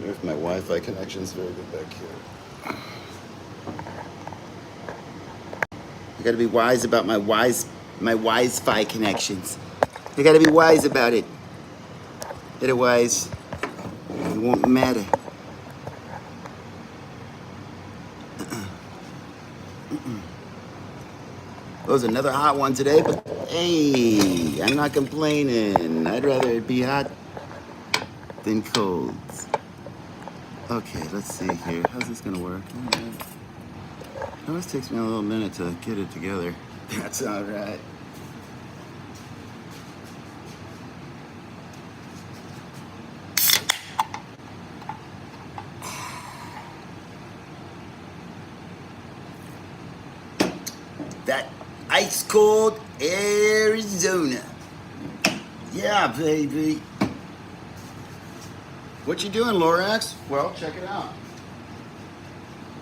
wonder if my Wi-Fi connection's very good back here. I gotta be wise about my Wi-Fi connections. I gotta be wise about it. Otherwise, it won't matter. Well, it was another hot one today, but hey, I'm not complaining. I'd rather it be hot than cold. Okay, let's see here. How's this gonna work? It always takes me a little minute to get it together. That's all right. That ice cold Arizona. Yeah, baby. What you doing, Lorax? Well, check it out.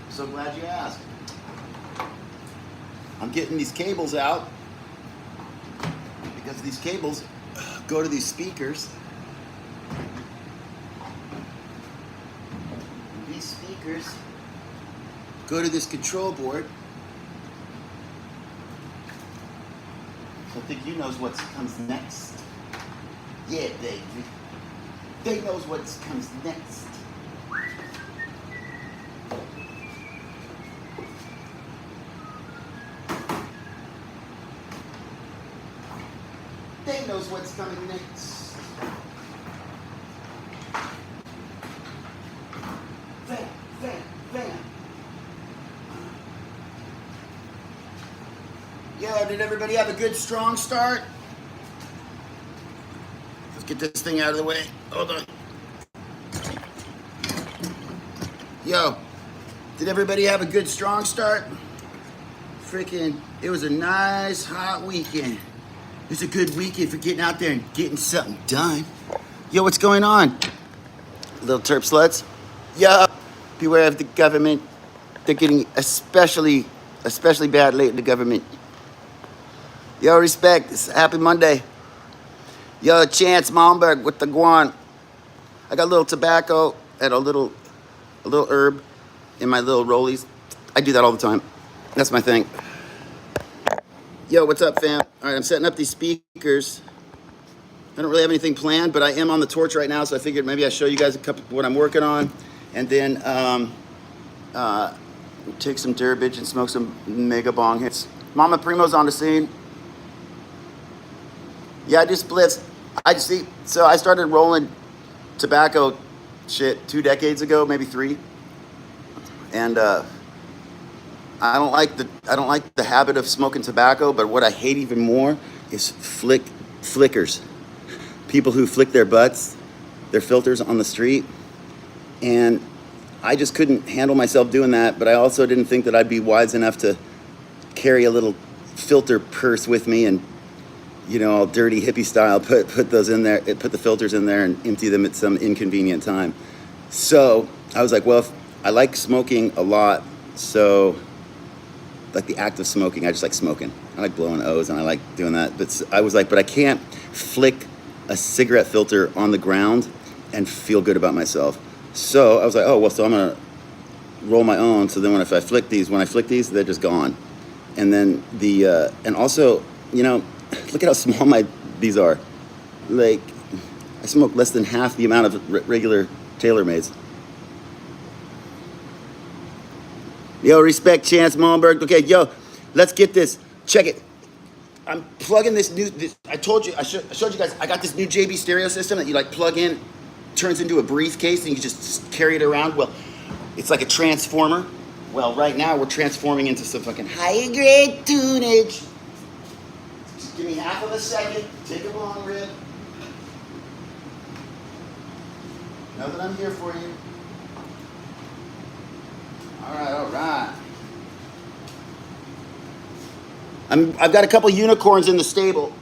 So glad you asked. I'm getting these cables out because these cables go to these speakers. These speakers go to this control board. I think you knows what comes next. Yeah, baby. They knows what comes next. They knows what's coming next. Bam, bam, bam. Yo, did everybody have a good, strong start? Let's get this thing out of the way. Hold on. Yo, did everybody have a good, strong start? Freaking, it was a nice, hot weekend. It's a good weekend for getting out there and getting something done. Yo, what's going on? Little terp sluts? Yo, beware of the government. They're getting especially bad lately, the government. Yo, respect. It's a happy Monday. Yo, Chance Malmberg with the guan. I got a little tobacco and a little herb in my little rollies. I do that all the time. That's my thing. Yo, what's up, fam? All right, I'm setting up these speakers. I don't really have anything planned, but I am on the torch right now, so I figured maybe I'll show you guys a couple of what I'm working on, and then take some Durbage and smoke some mega bong hits. Mama Primo's on the scene. Yeah, I do splits. So I started rolling tobacco shit 2 decades ago, maybe 3, and I don't like the habit of smoking tobacco, but what I hate even more is flickers. People who flick their butts, their filters on the street. And I just couldn't handle myself doing that, but I also didn't think that I'd be wise enough to carry a little filter purse with me and, you know, all dirty hippie style, put those in there, put the filters in there and empty them at some inconvenient time. So I was like, well, I like smoking a lot, so like the act of smoking, I just like smoking. I like blowing O's and I like doing that. But I was like, but I can't flick a cigarette filter on the ground and feel good about myself. So I was like, oh, well, so I'm gonna roll my own. So then when I flick these, they're just gone. And then and also, you know, look at how small these are. Like, I smoke less than half the amount of regular TaylorMades. Yo, respect, Chance Malmberg. Okay, yo, let's get this. Check it. I'm plugging this I told you, I showed you guys, I got this new JB stereo system that you like plug in, turns into a briefcase, and you just carry it around. Well, it's like a transformer. Well, right now we're transforming into some fucking higher grade tunage. Just give me half of a second, take a long rip. Know that I'm here for you. All right. I've got a couple unicorns in the stable,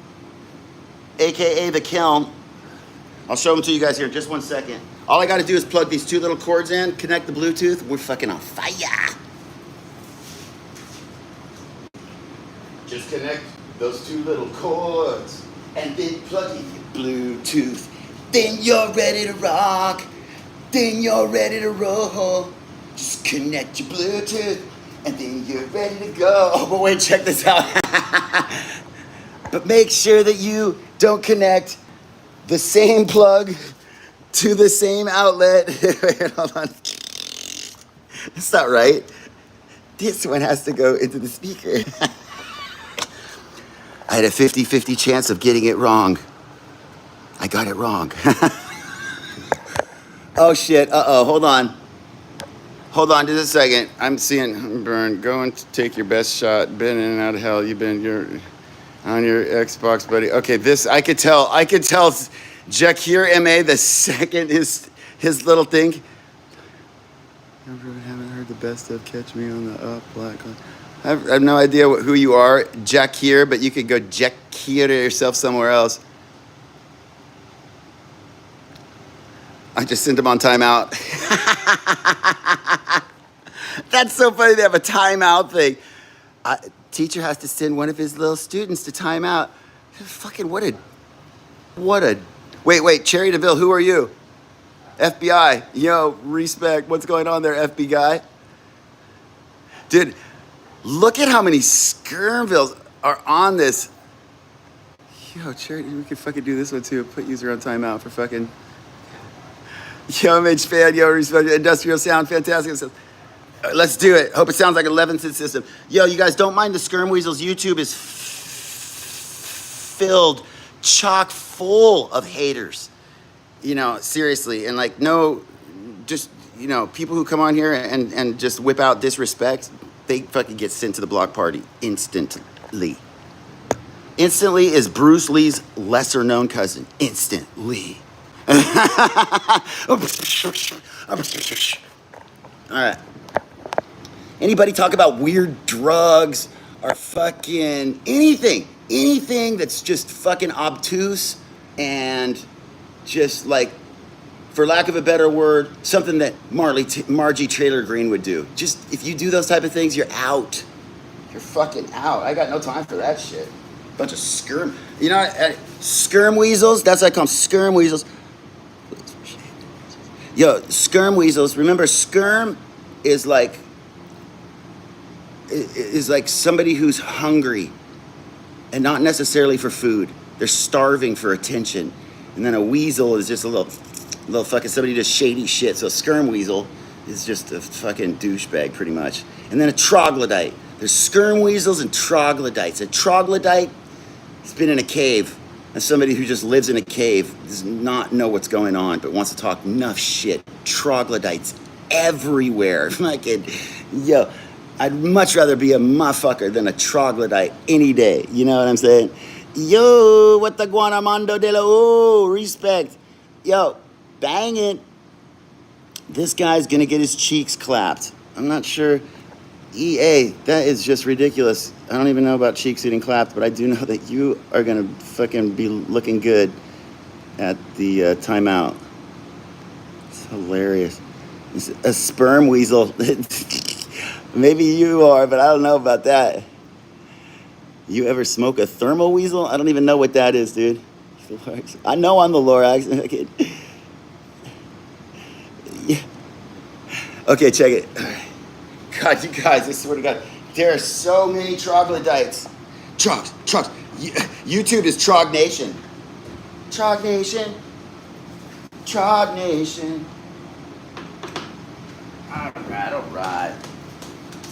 AKA the kiln. I'll show them to you guys here in just 1 second. All I got to do is plug these 2 little cords in, connect the Bluetooth. We're fucking on fire. Just connect those 2 little cords and then plug in your Bluetooth. Then you're ready to rock. then you're ready to roll. Just connect your Bluetooth, and then you're ready to go. Oh, but wait, check this out. But make sure that you don't connect the same plug to the same outlet. Wait, hold on. That's not right. This one has to go into the speaker. I had a 50-50 chance of getting it wrong. I got it wrong. Oh shit, hold on. Hold on just a second. I'm seeing Burn. Go and take your best shot. Been in and out of hell. You've been on your Xbox, buddy. Okay, this I could tell Jakir MA the second his little thing. Haven't heard the best of Catch Me on the Up Black. I have no idea who you are, Jakir, but you could go Jakir yourself somewhere else. I just sent him on timeout. That's so funny. They have a timeout thing. Teacher has to send one of his little students to timeout. Fucking what a. Wait, Cherry DeVille, who are you? FBI. Yo, respect. What's going on there, FBI? Dude, look at how many Skirmvilles are on this. Yo, Cherry, we could fucking do this one too. Put user on timeout for fucking. Yo, MH fan, yo, respect, industrial sound, fantastic. Let's do it. Hope it sounds like 11th system. Yo, you guys don't mind the Skirm Weasels. YouTube is filled, chock full of haters. You know, seriously. And like, no, just, you know, people who come on here and just whip out disrespect, they fucking get sent to the block party instantly. Instantly is Bruce Lee's lesser known cousin. Instantly. All right. Anybody talk about weird drugs or fucking anything that's just fucking obtuse and just like, for lack of a better word, something that Margie Taylor Greene would do. Just if you do those type of things, you're out. You're fucking out. I got no time for that shit. Bunch of skirm. You know, skirm weasels. That's what I call them, skirm weasels. Yo, skirm weasels. Remember, skirm is like somebody who's hungry, and not necessarily for food. They're starving for attention. And then a weasel is just a little fucking somebody does shady shit. So a skirm weasel is just a fucking douchebag, pretty much. And then a troglodyte. There's skirm weasels and troglodytes. A troglodyte has been in a cave. That's somebody who just lives in a cave, does not know what's going on, but wants to talk enough shit. Troglodytes everywhere. Fucking, yo, I'd much rather be a motherfucker than a troglodyte any day. You know what I'm saying? Yo, what the Guanamando de la O, respect. Yo, bang it. This guy's gonna get his cheeks clapped. I'm not sure. EA, that is just ridiculous. I don't even know about cheeks getting clapped, but I do know that you are gonna fucking be looking good at the timeout. It's hilarious. It's a sperm weasel. Maybe you are, but I don't know about that. You ever smoke a thermal weasel? I don't even know what that is, dude. I know I'm the Lorax. Yeah. Okay, check it. God, you guys, I swear to God, there are so many troglodytes. Trogs. YouTube is Trog Nation. Trog Nation. All right.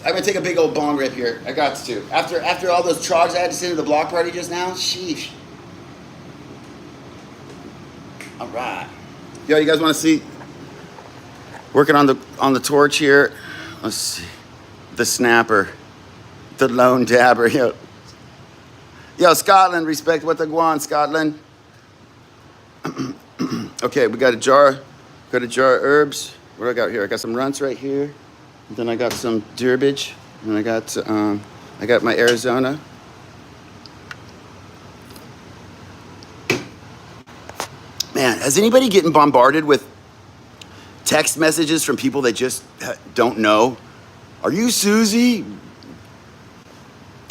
I'm gonna take a big old bong rip here. I got to. After all those trogs I had to send to the block party just now, sheesh. All right. Yo, you guys want to see? Working on the torch here. Let's see. The snapper. The lone dabber. Yo, Scotland, respect what the guan, Scotland. Okay, we got a jar. Got a jar of herbs. What do I got here? I got some runts right here. And then I got some Durbage. And I got my Arizona. Man, has anybody getting bombarded with text messages from people they just don't know? Are you Susie?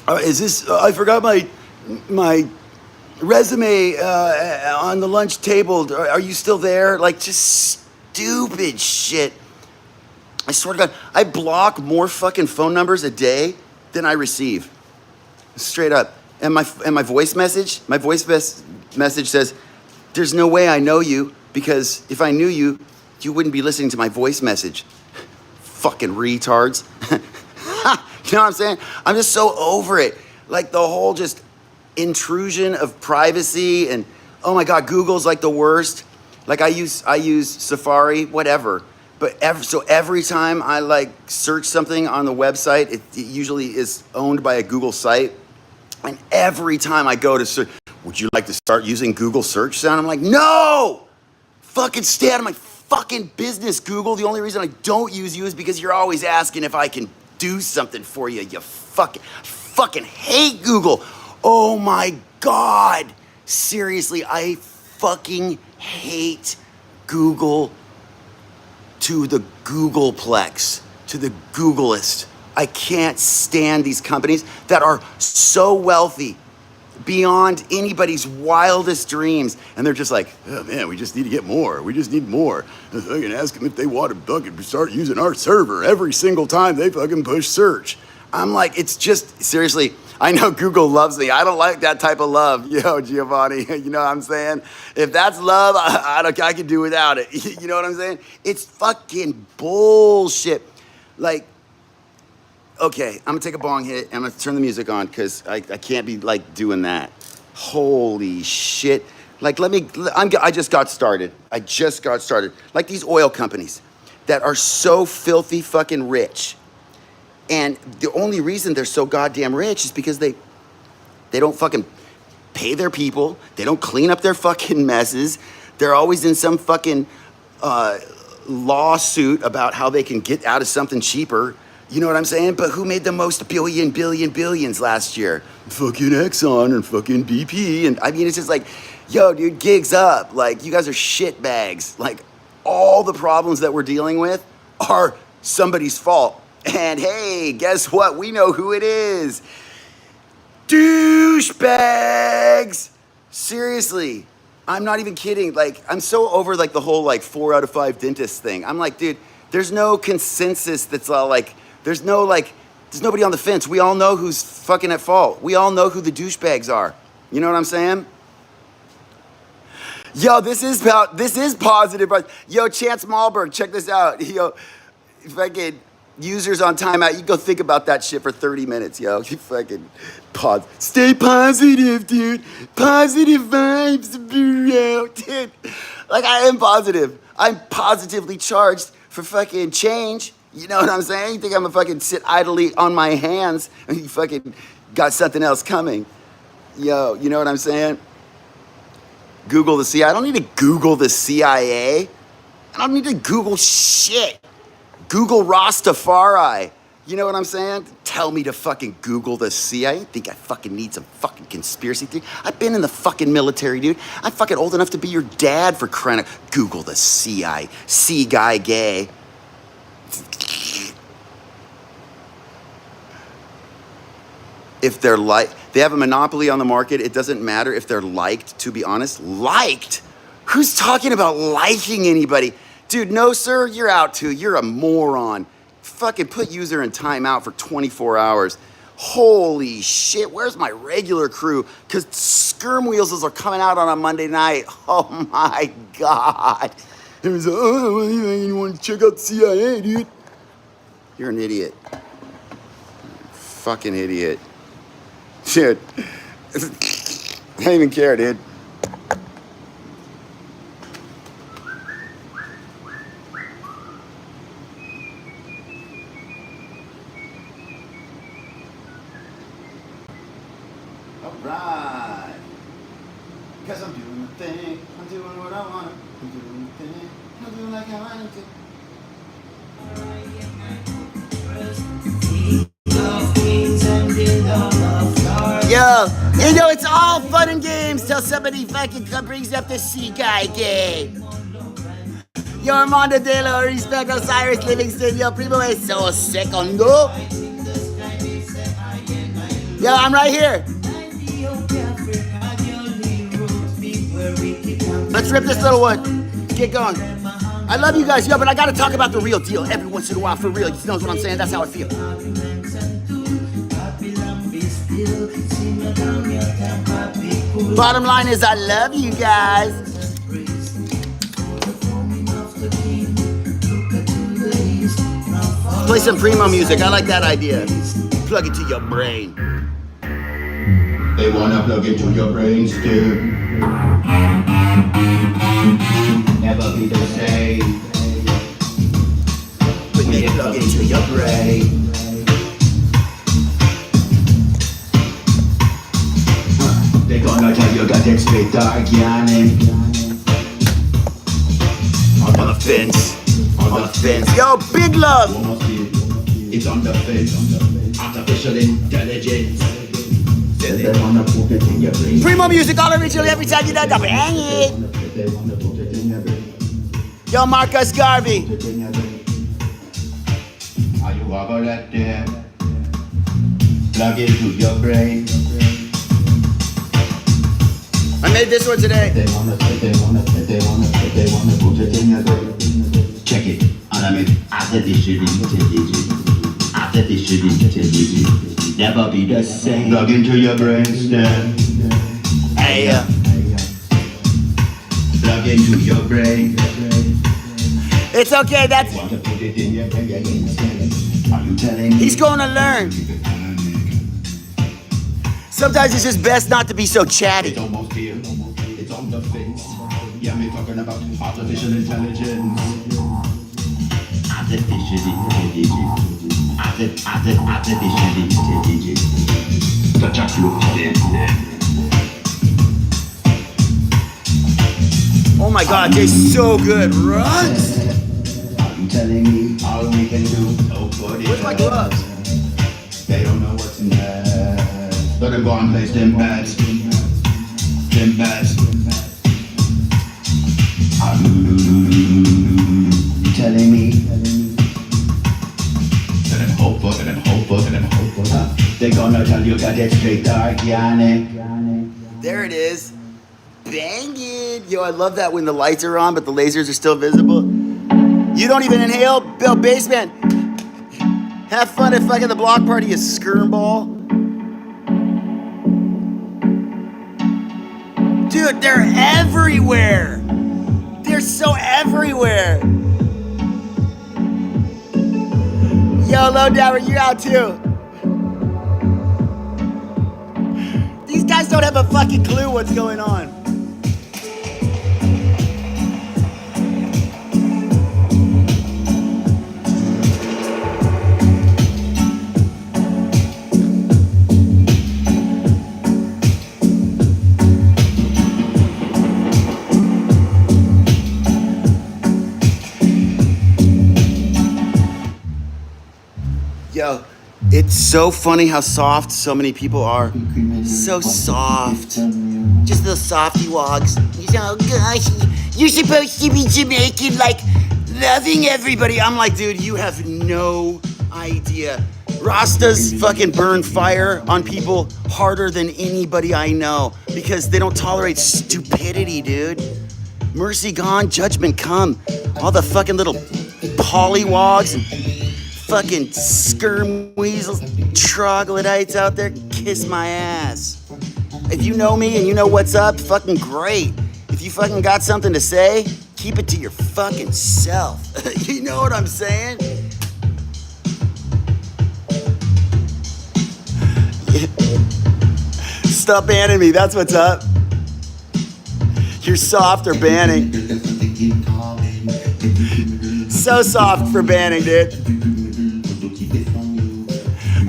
Is this? I forgot my resume on the lunch table. Are you still there? Like, just stupid shit. I swear to God, I block more fucking phone numbers a day than I receive. Straight up. And my voice message, message says, there's no way I know you, because if I knew you, you wouldn't be listening to my voice message. Fucking retards. You know what I'm saying? I'm just so over it. Like the whole just intrusion of privacy, and oh my God, Google's like the worst. Like I use Safari, whatever. But every time I like search something on the website, it usually is owned by a Google site. And every time I go to search, would you like to start using Google search sound? I'm like, no! Fucking stay out of my fucking business, Google. The only reason I don't use you is because you're always asking if I can do something for you. You fucking hate Google. Oh my God. Seriously, I fucking hate Google to the Googleplex, to the Googlest. I can't stand these companies that are so wealthy beyond anybody's wildest dreams. And they're just like, oh man, we just need to get more. We just need more. I can ask them if they want to fucking start using our server every single time they fucking push search. I'm like, it's just, seriously, I know Google loves me. I don't like that type of love. Yo, Giovanni, you know what I'm saying? If that's love, I can do without it. You know what I'm saying? It's fucking bullshit. Like, okay, I'm gonna take a bong hit and I'm gonna turn the music on because I can't be like doing that. Holy shit. Like, I just got started. Like these oil companies that are so filthy fucking rich. And the only reason they're so goddamn rich is because they don't fucking pay their people. They don't clean up their fucking messes. They're always in some fucking lawsuit about how they can get out of something cheaper. You know what I'm saying? But who made the most billions last year? Fucking Exxon and fucking BP. And I mean, it's just like, yo, dude, gigs up. Like, you guys are shit bags. Like, all the problems that we're dealing with are somebody's fault. And hey, guess what? We know who it is. Douchebags. Seriously. I'm not even kidding. Like, I'm so over like the whole like 4 out of 5 dentist thing. I'm like, dude, there's no consensus that's all like, there's nobody on the fence. We all know who's fucking at fault. We all know who the douchebags are. You know what I'm saying? Yo, this is positive. Yo, Chance Malberg, check this out. Yo, fucking users on timeout. You go think about that shit for 30 minutes, yo. You fucking pause. Stay positive, dude. Positive vibes, bro, dude. Like, I am positive. I'm positively charged for fucking change. You know what I'm saying? You think I'm gonna fucking sit idly on my hands and you fucking got something else coming. Yo, you know what I'm saying? Google the CIA. I don't need to Google the CIA. I don't need to Google shit. Google Rastafari. You know what I'm saying? Tell me to fucking Google the CIA. I think I fucking need some fucking conspiracy theory. I've been in the fucking military, dude. I'm fucking old enough to be your dad for crying out. Google the CIA. C-guy gay. If they're they have a monopoly on the market. It doesn't matter if they're liked, to be honest. Liked? Who's talking about liking anybody? Dude, no, sir, you're out too. You're a moron. Fucking put user in timeout for 24 hours. Holy shit, where's my regular crew? Because Skirm Wheels are coming out on a Monday night. Oh my God. It was, oh, you want to check out the CIA, dude? You're an idiot. Fucking idiot. Dude. I don't even care, dude. Alright. Because I'm doing the thing. I'm doing what I want to. I'm doing the thing. I'm doing like I want to. Yo, you know, it's all fun and games till somebody fucking brings up the C-guy game. Yo, Armando De La Respect, Osiris Livingston, yo, Primo es so secondo. Yo, I'm right here. Let's rip this little one. Get going. I love you guys, yo, but I gotta talk about the real deal every once in a while for real. You know what I'm saying? That's how I feel. Bottom line is I love you guys. Play some primo music. I like that idea. Plug it to your brain. They wanna plug into your brain still. Never be the same. When they plug into your brain. They gonna tell you that it's straight organic. On the fence. On the fence. Yo, big love. It's on the fence. Artificial intelligence. They wanna put it in your brain. Primo music all original every time you done the bang it. They wanna put it in your brain. Yo, Marcus Garvey. Are you ever let them plug into your brain? I made this one today. They wanna put it in your brain. Check it. And I mean, artificial intelligence. Artificial intelligence. Never be the same. Plug into your brain stem. Hey, Plug into your brain. it's okay. That's. Want to put it in your brain? Are you telling me? He's going to learn. Sometimes it's just best not to be so chatty. It's almost here. It's on the fence. Yeah, we're talking about artificial intelligence. Artificial intelligence. Artificial intelligence. But just look at them. Oh my God, they're so good. Runs. Are you telling me all we can do? Where's my gloves? They don't know what's in there. Let them go and place them bats. Them bats. Are you telling me? Let them hope for, let them hope for, let them hope for. They're gonna tell you that it's straight organic. There it is. Bang it. Yo, I love that when the lights are on, but the lasers are still visible. You don't even inhale? Bill Bassman. Have fun at fucking the block party, you skirmball. Dude, they're everywhere. They're so everywhere. Yo, Low Dower, you out too. These guys don't have a fucking clue what's going on. Yo, it's so funny how soft so many people are. So soft. Just those softy wogs. You say, oh gosh, you're supposed to be Jamaican, like loving everybody. I'm like, dude, you have no idea. Rastas fucking burn fire on people harder than anybody I know because they don't tolerate stupidity, dude. Mercy gone, judgment come. All the fucking little pollywogs and fucking skirm weasels, troglodytes out there, kiss my ass. If you know me and you know what's up, fucking great. If you fucking got something to say, keep it to your fucking self. You know what I'm saying? Stop banning me, that's what's up. You're soft or banning. So soft for banning, dude.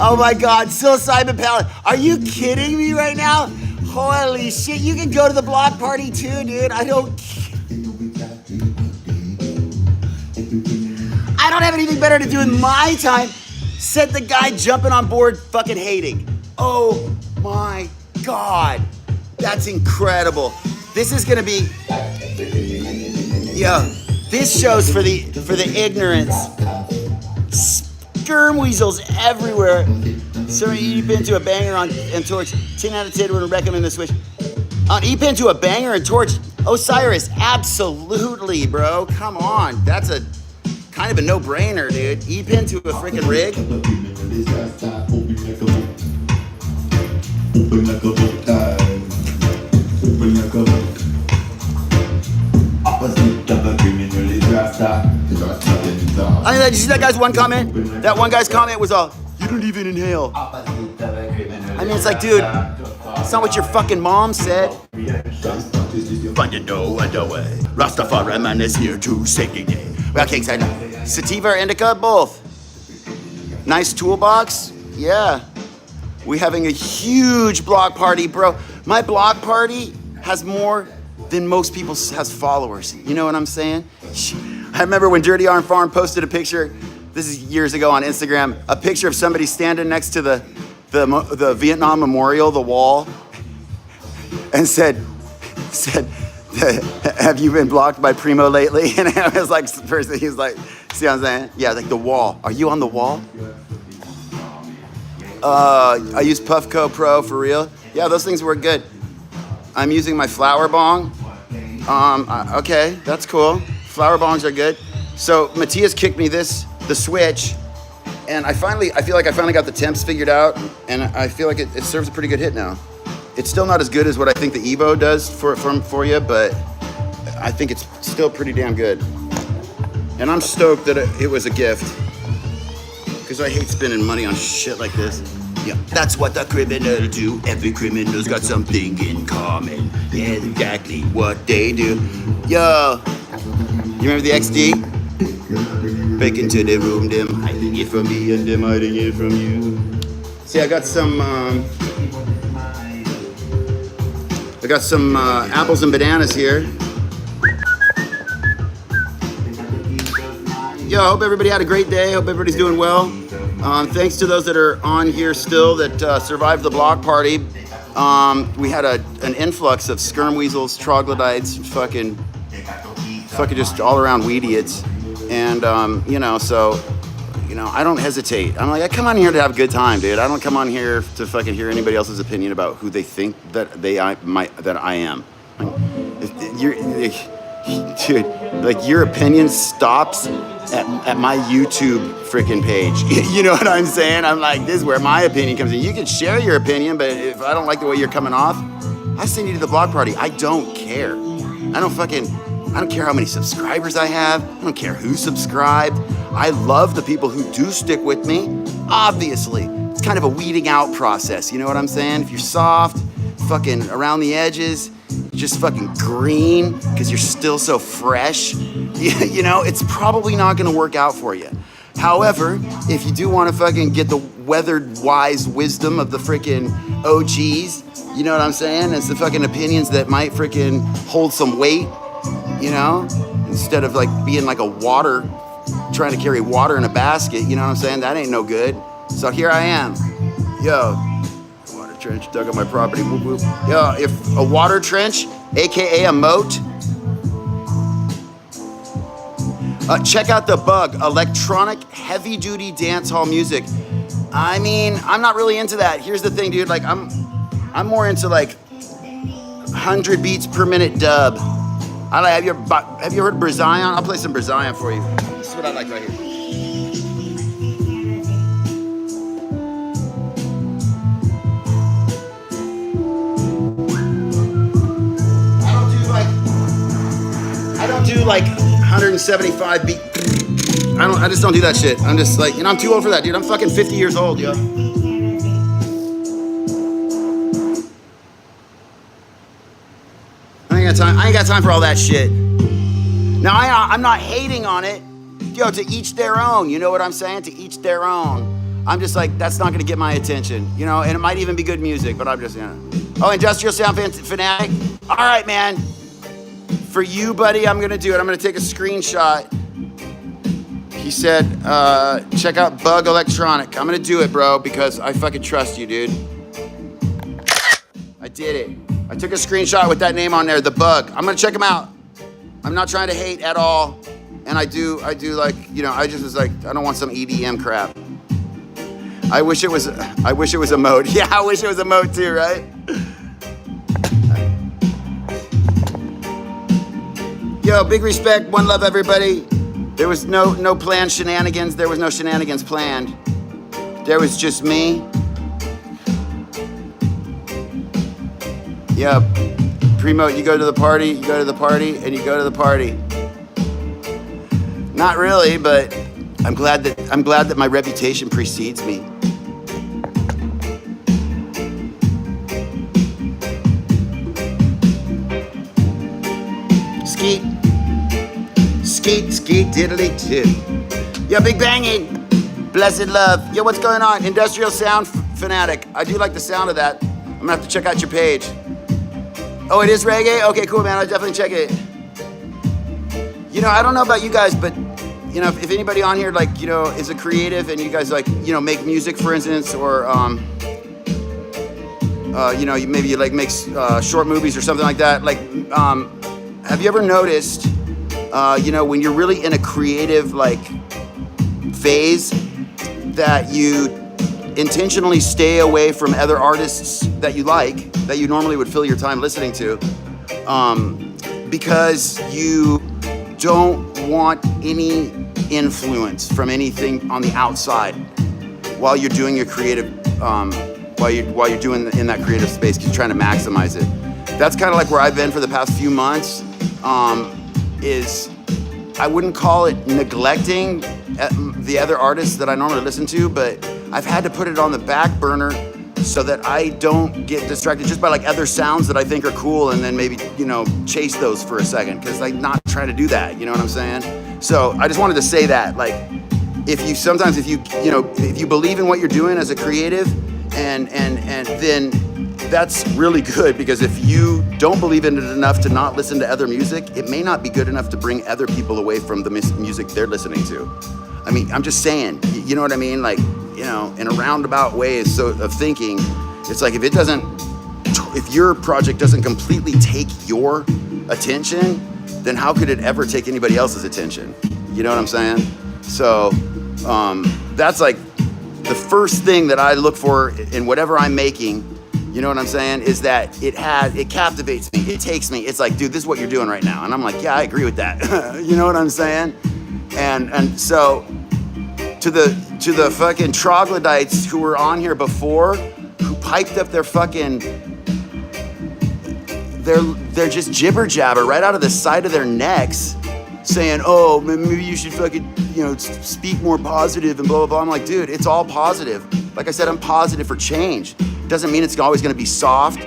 Oh my God, psilocybin palette. Are you kidding me right now? Holy shit, you can go to the block party too, dude. I don't have anything better to do in my time. Said the guy jumping on board fucking hating. Oh my God. That's incredible. This is gonna be, yo, this show's for the ignorance. Skirm weasels everywhere. So you've been to a banger on and torch. 10 out of 10 would recommend the switch. On E-Pen to a banger and torch. Osiris, absolutely, bro. Come on. That's a kind of a no-brainer, dude. E-pin to a freaking rig. I mean, did you see that guy's one comment? That one guy's comment was all, you don't even inhale. I mean, it's like, dude, it's not what your fucking mom said. Find it no other way. Rastafari man is here to save the day. Well, okay, sativa or indica? Both. Nice toolbox? Yeah. We having a huge block party, bro. My block party has more than most people has followers. You know what I'm saying? I remember when Dirty Arm Farm posted a picture, this is years ago on Instagram, a picture of somebody standing next to the Vietnam Memorial, the wall, and said, have you been blocked by Primo lately? And I was like, first he was like, see what I'm saying? Yeah, like the wall. Are you on the wall? I use Puffco Pro for real. Yeah, those things work good. I'm using my flower bong. Okay, that's cool. Flower bongs are good. So Matthias kicked me the switch, and I feel like I finally got the temps figured out, and I feel like it serves a pretty good hit now. It's still not as good as what I think the Evo does for you, but I think it's still pretty damn good. And I'm stoked that it was a gift, because I hate spending money on shit like this. Yeah, that's what the criminal do. Every criminal's got something in common. Yeah, exactly what they do. Yo, you remember the XD? Back into the room, them hiding it from me and them hiding it from you. See, I got some apples and bananas here. Yo, I hope everybody had a great day. Hope everybody's doing well. Thanks to those that are on here still that survived the block party. We had an influx of skerm weasels, troglodytes, fucking just all around weediots. And, I don't hesitate. I'm like, I come on here to have a good time, dude. I don't come on here to fucking hear anybody else's opinion about who they think that I am. Dude, like your opinion stops at my YouTube freaking page. You know what I'm saying? I'm like, this is where my opinion comes in. You can share your opinion, but if I don't like the way you're coming off, I send you to the block party. I don't care. I don't care how many subscribers I have. I don't care who subscribed. I love the people who do stick with me. Obviously, it's kind of a weeding out process. You know what I'm saying? If you're soft, fucking around the edges, just fucking green because you're still so fresh, it's probably not going to work out for you. However, if you do want to fucking get the weathered wise wisdom of the freaking OGs, you know what I'm saying? It's the fucking opinions that might freaking hold some weight, instead of like being like trying to carry water in a basket, you know what I'm saying? That ain't no good. So here I am. Yo, water trench dug up my property. Whoop, whoop. Yo, if a water trench, AKA a moat, check out The Bug, electronic heavy duty dance hall music. I mean, I'm not really into that. Here's the thing, dude, like I'm more into like 100 beats per minute dub. Have you heard Brazilian? I'll play some Brazilian for you. This is what I like right here. I don't do like 175 beat. I just don't do that shit. I'm just like, I'm too old for that, dude. I'm fucking 50 years old, yo. I ain't got time for all that shit. Now, I'm not hating on it. Yo, to each their own. You know what I'm saying? To each their own. I'm just like, that's not going to get my attention. And it might even be good music, but I'm just, Oh, Industrial Sound Fanatic? All right, man. For you, buddy, I'm going to do it. I'm going to take a screenshot. He said, check out Bug Electronic. I'm going to do it, bro, because I fucking trust you, dude. I did it. I took a screenshot with that name on there, The Bug. I'm gonna check him out. I'm not trying to hate at all. And I do like, I just was like, I don't want some EDM crap. I wish it was a mode. Yeah, I wish it was a mode too, right? Yo, big respect, one love, everybody. There was no planned shenanigans. There was no shenanigans planned. There was just me. Yeah, Primo, you go to the party, you go to the party, and you go to the party. Not really, but I'm glad that my reputation precedes me. Skeet, skeet, skeet, diddly doo. Yo, big banging, blessed love. Yo, what's going on? Industrial sound fanatic. I do like the sound of that. I'm gonna have to check out your page. Oh, it is reggae? Okay, cool, man. I'll definitely check it. You know, I don't know about you guys, but you know, if anybody on here, like, you know, is a creative and you guys, like, you know, make music, for instance, or you know, maybe you like make short movies or something like that. Like, have you ever noticed, you know, when you're really in a creative like phase, that you intentionally stay away from other artists that you like, that you normally would fill your time listening to, because you don't want any influence from anything on the outside while you're doing your creative, while you're doing in that creative space, because you're trying to maximize it. That's kind of like where I've been for the past few months. Is I wouldn't call it neglecting the other artists that I normally listen to, but I've had to put it on the back burner so that I don't get distracted just by like other sounds that I think are cool, and then maybe, you know, chase those for a second, because I'm not trying to do that, you know what I'm saying? So I just wanted to say that, like, if you believe in what you're doing as a creative, and then that's really good, because if you don't believe in it enough to not listen to other music, it may not be good enough to bring other people away from the music they're listening to. I mean, I'm just saying, you know what I mean? Like, you know, in a roundabout way of thinking, it's like if your project doesn't completely take your attention, then how could it ever take anybody else's attention? You know what I'm saying? So that's like the first thing that I look for in whatever I'm making. You know what I'm saying? Is that it captivates me. It takes me. It's like, dude, this is what you're doing right now. And I'm like, yeah, I agree with that. You know what I'm saying? And so to the fucking troglodytes who were on here before, who piped up their fucking, they're just jibber jabber right out of the side of their necks, saying, oh, maybe you should fucking, you know, speak more positive and blah, blah, blah. I'm like, dude, it's all positive. Like I said, I'm positive for change. Doesn't mean it's always gonna be soft.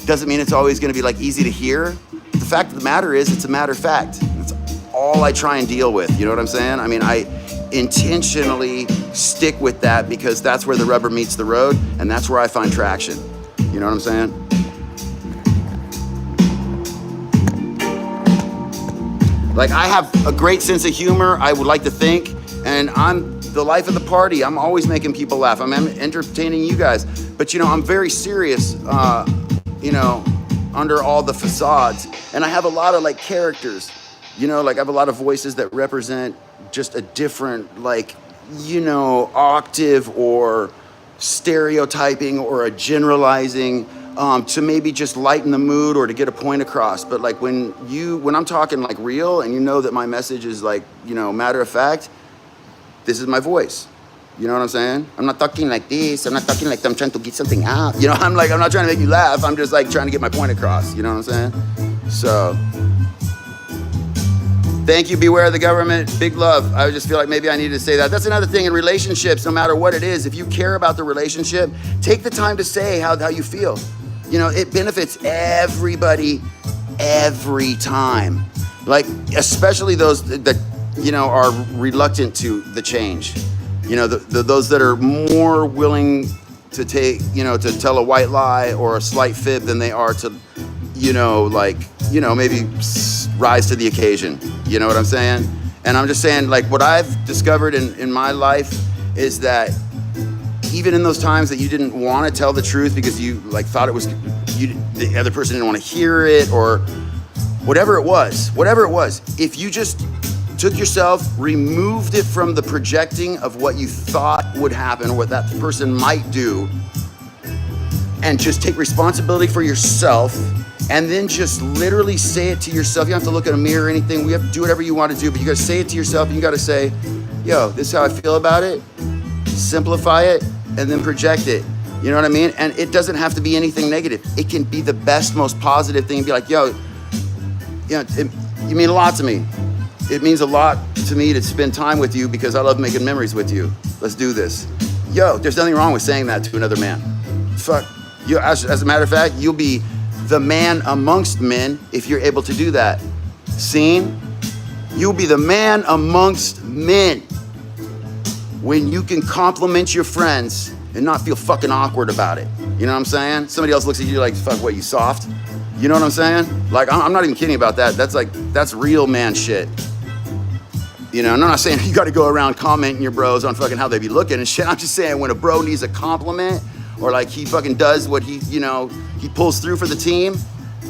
Doesn't mean it's always gonna be like easy to hear. The fact of the matter is, it's a matter of fact. That's all I try and deal with, you know what I'm saying? I mean, I intentionally stick with that because that's where the rubber meets the road, and that's where I find traction. You know what I'm saying? Like, I have a great sense of humor, I would like to think, and I'm the life of the party. I'm always making people laugh. I'm entertaining you guys. But, you know, I'm very serious, you know, under all the facades. And I have a lot of, like, characters, you know, like I have a lot of voices that represent just a different, like, you know, octave or stereotyping or a generalizing, to maybe just lighten the mood or to get a point across. But like when I'm talking like real, and you know that my message is like, you know, matter of fact, this is my voice. You know what I'm saying? I'm not talking like this. I'm not talking like I'm trying to get something out. You know, I'm not trying to make you laugh. I'm just like trying to get my point across. You know what I'm saying? So, thank you, beware of the government. Big love. I just feel like maybe I need to say that. That's another thing in relationships, no matter what it is. If you care about the relationship, take the time to say how you feel. You know, it benefits everybody every time. Like, especially those that, you know, are reluctant to the change. You know, those that are more willing to take, you know, to tell a white lie or a slight fib than they are to, you know, like, you know, maybe rise to the occasion. You know what I'm saying? And I'm just saying, like, what I've discovered in my life is that even in those times that you didn't want to tell the truth because you like thought it was, the other person didn't want to hear it or whatever it was, if you just took yourself, removed it from the projecting of what you thought would happen or what that person might do, and just take responsibility for yourself and then just literally say it to yourself. You don't have to look in a mirror or anything. We have to do whatever you want to do, but you got to say it to yourself. You got to say, yo, this is how I feel about it. Simplify it and then project it. You know what I mean? And it doesn't have to be anything negative. It can be the best, most positive thing. Be like, yo, you mean a lot to me. It means a lot to me to spend time with you because I love making memories with you. Let's do this. Yo, there's nothing wrong with saying that to another man. Fuck. You, as a matter of fact, you'll be the man amongst men if you're able to do that. Seen? You'll be the man amongst men when you can compliment your friends and not feel fucking awkward about it. You know what I'm saying? Somebody else looks at you like, fuck, what, you soft? You know what I'm saying? Like, I'm not even kidding about that. That's real man shit. You know, I'm not saying you got to go around commenting your bros on fucking how they be looking and shit. I'm just saying when a bro needs a compliment or like he fucking does what he, you know, he pulls through for the team,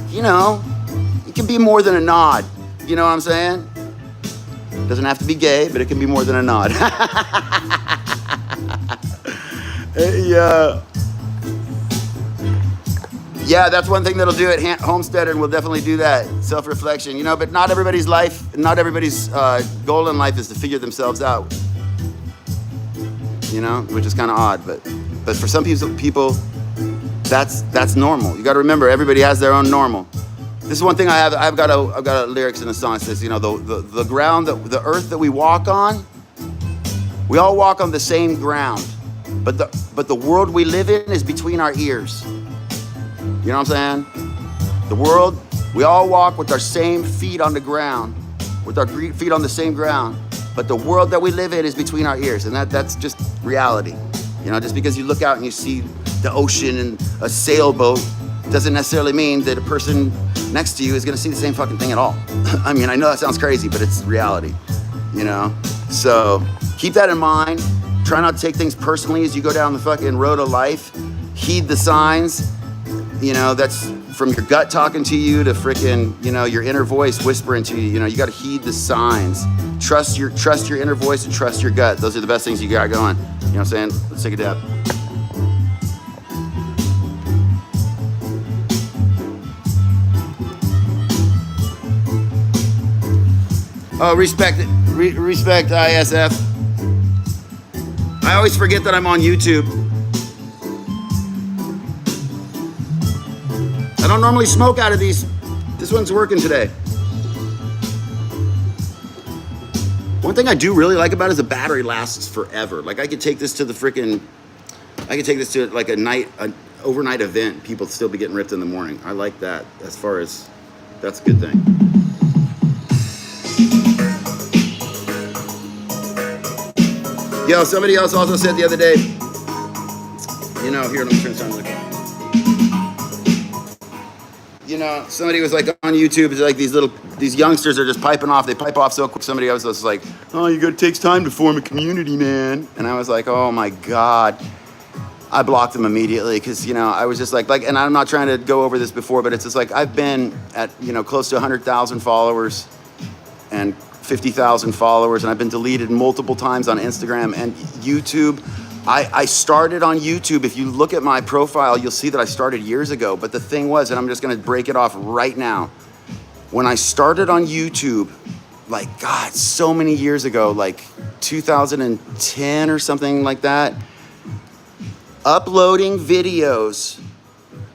you know, it can be more than a nod. You know what I'm saying? It doesn't have to be gay, but it can be more than a nod. Yeah, that's one thing that'll do it. Homestead and will definitely do that. Self-reflection, you know, but not everybody's goal in life is to figure themselves out. You know, which is kind of odd, but for some people, that's normal. You got to remember, everybody has their own normal. This is one thing I have. I've got a lyrics in a song that says, you know, the ground, the earth that we walk on, we all walk on the same ground, but the world we live in is between our ears. You know what I'm saying? The world, we all walk with our same feet on the ground, with our feet on the same ground, but the world that we live in is between our ears, and that's just reality. You know, just because you look out and you see the ocean and a sailboat doesn't necessarily mean that a person next to you is gonna see the same fucking thing at all. I mean, I know that sounds crazy, but it's reality, you know? So keep that in mind. Try not to take things personally as you go down the fucking road of life. Heed the signs. You know, that's from your gut talking to you to freaking, you know, your inner voice whispering to you. You know, you got to heed the signs. Trust your inner voice and trust your gut. Those are the best things you got going. You know what I'm saying? Let's take a dab. Oh, respect ISF. I always forget that I'm on YouTube. I don't normally smoke out of these. This one's working today. One thing I do really like about it is the battery lasts forever. Like I could take this to like an overnight event. People still be getting ripped in the morning. I like that as far as, that's a good thing. Yo, somebody else also said the other day, you know, here, let me turn this on really quick. You know, somebody was like on YouTube, it's like these youngsters are just piping off. They pipe off so quick. Somebody else was like, oh, it takes time to form a community, man. And I was like, oh my God. I blocked them immediately because, you know, I was just like, and I'm not trying to go over this before, but it's just like, I've been at, you know, close to 100,000 followers and 50,000 followers, and I've been deleted multiple times on Instagram and YouTube. I started on YouTube. If you look at my profile, you'll see that I started years ago. But the thing was, and I'm just gonna break it off right now. When I started on YouTube, like, God, so many years ago, like 2010 or something like that, uploading videos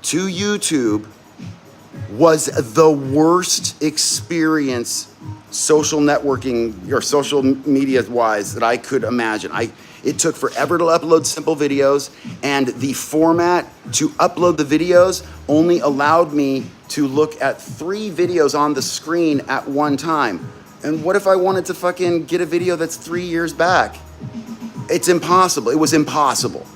to YouTube was the worst experience social networking or social media wise that I could imagine. It took forever to upload simple videos, and the format to upload the videos only allowed me to look at 3 videos on the screen at one time. And what if I wanted to fucking get a video that's 3 years back? It's impossible. It was impossible.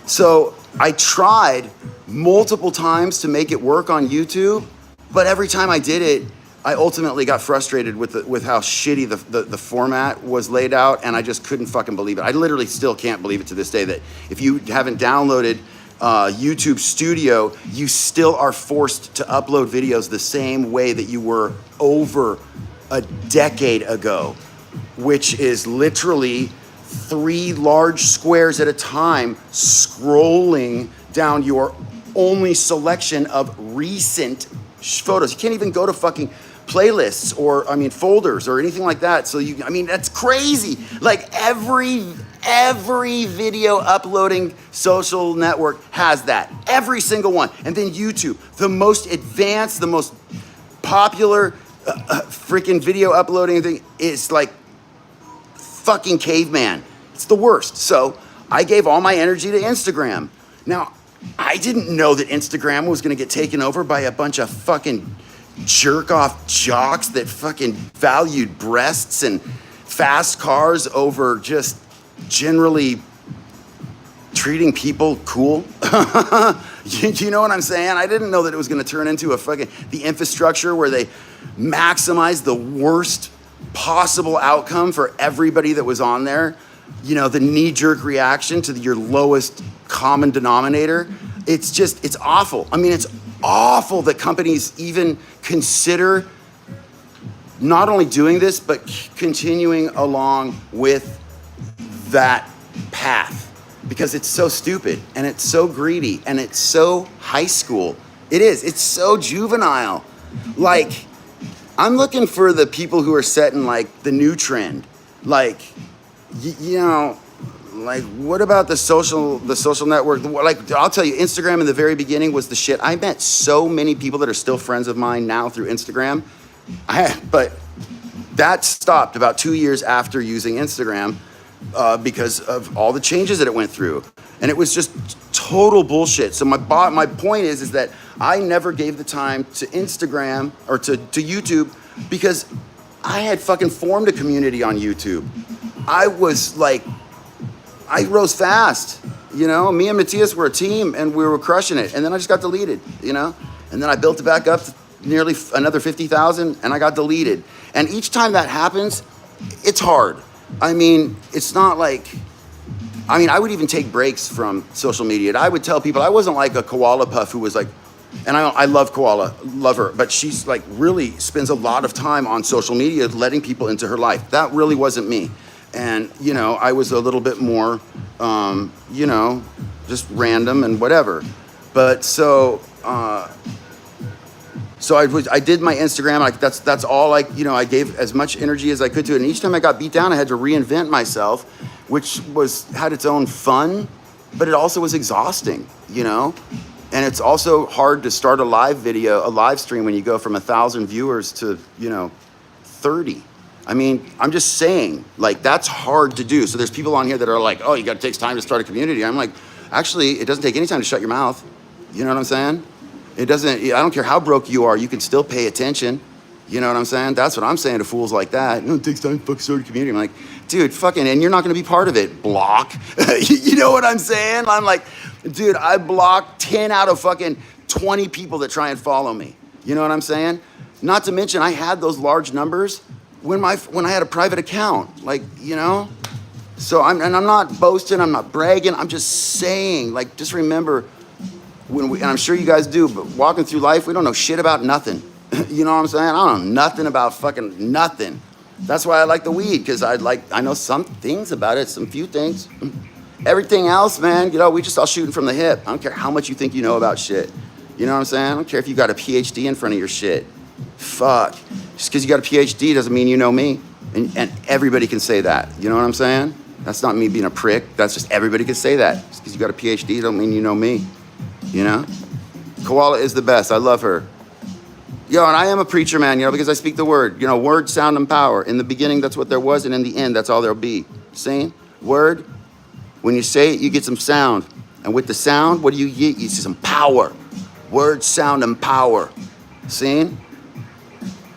So I tried multiple times to make it work on YouTube, but every time I did it, I ultimately got frustrated with how shitty the format was laid out, and I just couldn't fucking believe it. I literally still can't believe it to this day that if you haven't downloaded YouTube Studio, you still are forced to upload videos the same way that you were over a decade ago, which is literally 3 large squares at a time scrolling down your only selection of recent photos. You can't even go to fucking playlists or, I mean, folders or anything like that. So I mean, that's crazy. Like every video uploading social network has that. Every single one. And then YouTube, the most advanced, the most popular freaking video uploading thing is like fucking caveman. It's the worst. So I gave all my energy to Instagram. Now, I didn't know that Instagram was gonna get taken over by a bunch of fucking jerk off jocks that fucking valued breasts and fast cars over just generally treating people cool. you know what I'm saying? I didn't know that it was gonna turn into the infrastructure where they maximize the worst possible outcome for everybody that was on there. You know, the knee-jerk reaction to your lowest common denominator. It's awful. I mean, it's awful that companies even consider not only doing this, but continuing along with that path, because it's so stupid and it's so greedy and it's so high school. It's so juvenile. Like, I'm looking for the people who are setting like the new trend. Like, you know, like, what about the social network? Like, I'll tell you, Instagram in the very beginning was the shit. I met so many people that are still friends of mine now through Instagram. But that stopped about 2 years after using Instagram because of all the changes that it went through. And it was just total bullshit. So my point is that I never gave the time to Instagram or to YouTube because I had fucking formed a community on YouTube. I rose fast, you know? Me and Matthias were a team and we were crushing it. And then I just got deleted, you know? And then I built it back up to nearly another 50,000 and I got deleted. And each time that happens, it's hard. I mean, it's not like, I would even take breaks from social media. I would tell people, I wasn't like a koala puff who was like, and I love Koala, love her, but she's like really spends a lot of time on social media letting people into her life. That really wasn't me. And, you know, I was a little bit more, you know, just random and whatever. But so I did my Instagram. Like that's all I gave as much energy as I could to it. And each time I got beat down, I had to reinvent myself, which had its own fun, but it also was exhausting, you know? And it's also hard to start a live stream when you go from 1,000 viewers to, 30. I mean, I'm just saying, like, that's hard to do. So there's people on here that are like, oh, it takes time to start a community. I'm like, actually, it doesn't take any time to shut your mouth. You know what I'm saying? I don't care how broke you are, you can still pay attention. You know what I'm saying? That's what I'm saying to fools like that. It takes time to fucking start a community. I'm like, dude, and you're not gonna be part of it, block. You know what I'm saying? I'm like, dude, I block 10 out of fucking 20 people that try and follow me. You know what I'm saying? Not to mention, I had those large numbers when I had a private account, like, you know? So I'm not boasting, I'm not bragging, I'm just saying, like, just remember, and I'm sure you guys do, but walking through life, we don't know shit about nothing. You know what I'm saying? I don't know nothing about fucking nothing. That's why I like the weed, because I know some things about it, some few things. Everything else, man, we just all shooting from the hip. I don't care how much you think you know about shit. You know what I'm saying? I don't care if you got a PhD in front of your shit. Fuck. Just because you got a PhD doesn't mean you know me. And everybody can say that. You know what I'm saying? That's not me being a prick. That's just everybody can say that. Just because you got a PhD don't mean you know me. You know? Koala is the best. I love her. And I am a preacher, man, because I speak the word. Word, sound, and power. In the beginning, that's what there was, and in the end, that's all there'll be. See? Word, when you say it, you get some sound. And with the sound, what do you get? You see some power. Word, sound, and power. See?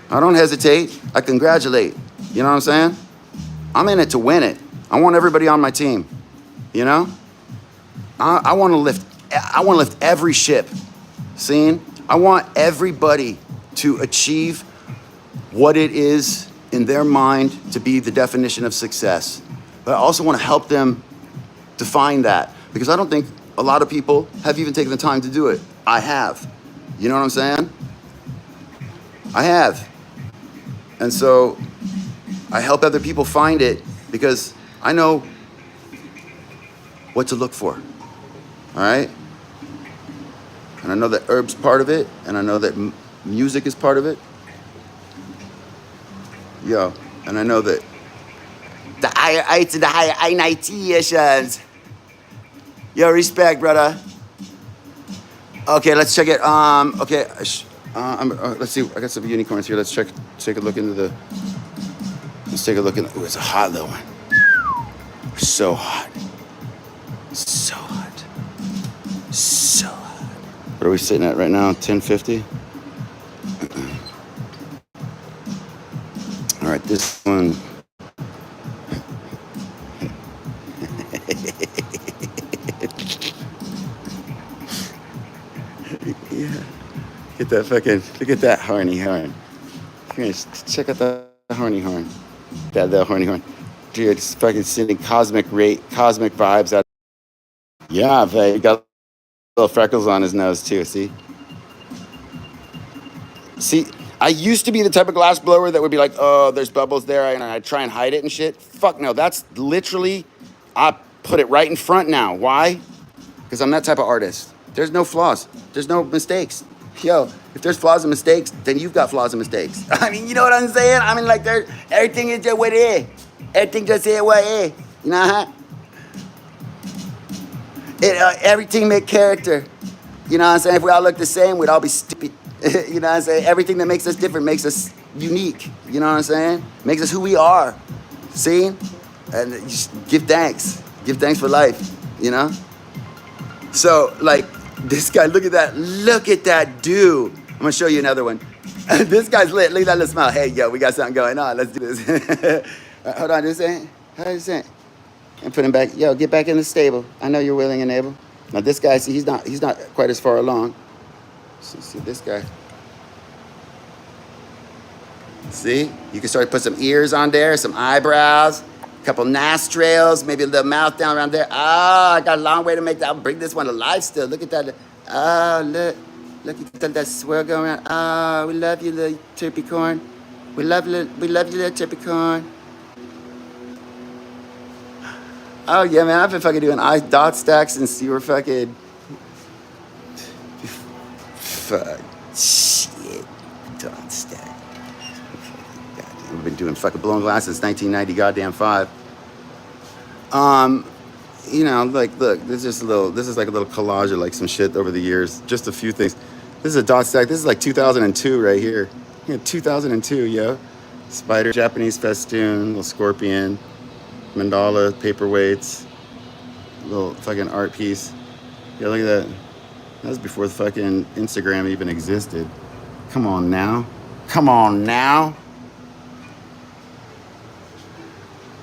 I don't hesitate. I congratulate. You know what I'm saying? I'm in it to win it. I want everybody on my team. You know? I want to lift every ship. See? I want everybody to achieve what it is in their mind to be the definition of success. But I also want to help them define that, because I don't think a lot of people have even taken the time to do it. I have. You know what I'm saying? I have. And so I help other people find it because I know what to look for. All right? And I know that herb's part of it, and I know that Music is part of it. Yo, and I know that the higher heights and the higher initiations. Yo, respect, brother. Okay, let's check it. Okay, let's see. I got some unicorns here. Let's take a look into the. Let's take a look in. Oh, it's a hot little one. So hot. So hot. So hot. What are we sitting at right now? 1050. All right, this one. Yeah. Get that fucking. Look at that horny horn. Here, check out the horny horn. That little horny horn. Dude, it's fucking sending cosmic vibes out. Yeah, but he got little freckles on his nose too. See, I used to be the type of glass blower that would be like, oh, there's bubbles there, and I try and hide it and shit. Fuck no, that's literally, I put it right in front now. Why? Because I'm that type of artist. There's no flaws. There's no mistakes. Yo, if there's flaws and mistakes, then you've got flaws and mistakes. I mean, you know what I'm saying? I mean, like, everything is just what it is. Everything just is what it is. You know how? Everything make character. You know what I'm saying? If we all look the same, we'd all be stupid. You know what I'm saying? Everything that makes us different makes us unique. You know what I'm saying? Makes us who we are. See? And just give thanks. Give thanks for life. You know? So, like, this guy, look at that. Look at that dude. I'm going to show you another one. This guy's lit. Look at that little smile. Hey, yo, we got something going on. Let's do this. Hold on. Just saying. How do you say? And put him back. Yo, get back in the stable. I know you're willing and able. Now, this guy, see, he's not quite as far along. See this guy. See? You can start to put some ears on there, some eyebrows, a couple nostrils, maybe a little mouth down around there. Oh, I got a long way to make that. I'll bring this one alive still. Look at that. Oh, look. Look at that swirl going around. Oh, we love you, little chirpy corn. We love you, little chirpy corn. Oh, yeah, man. I've been fucking doing dot stacks since you were fucking... Fuck. Shit. Dot stack. I've been doing fucking blown glass since 1990 goddamn 5. You know, like, look, this is like a little collage of like some shit over the years. Just a few things. This is a dot stack. This is like 2002 right here. Yeah, 2002, yo. Spider, Japanese festoon, little scorpion, mandala, paperweights, little fucking art piece. Yeah, look at that. That was before the fucking Instagram even existed. Come on now. Come on now.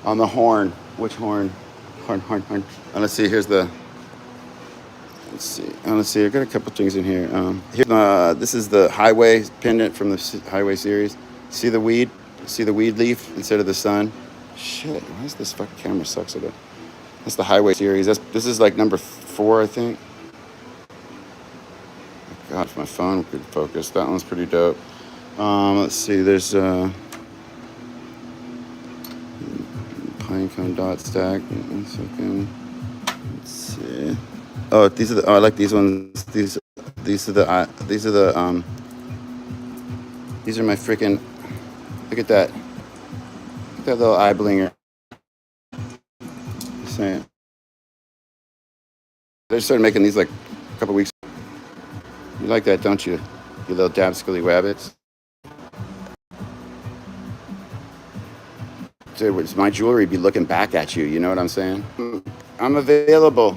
On the horn. Which horn? Horn. Oh, let's see. Here's the... Let's see. I got a couple things in here. This is the highway pendant from the highway series. See the weed? See the weed leaf instead of the sun? Shit, why is this fucking camera sucks at it? That's the highway series. This is like number 4, I think. God, if my phone could focus. That one's pretty dope. Let's see. There's pinecone dot stack. Let's see. Oh, these are the. Oh, I like these ones. These are the. These are my freaking. Look at that. Look at that little eye blinger. Just saying. They started making these like a couple weeks. You like that, don't you? You little dabscully wabbits. Dude, my jewelry be looking back at you. You know what I'm saying? I'm available.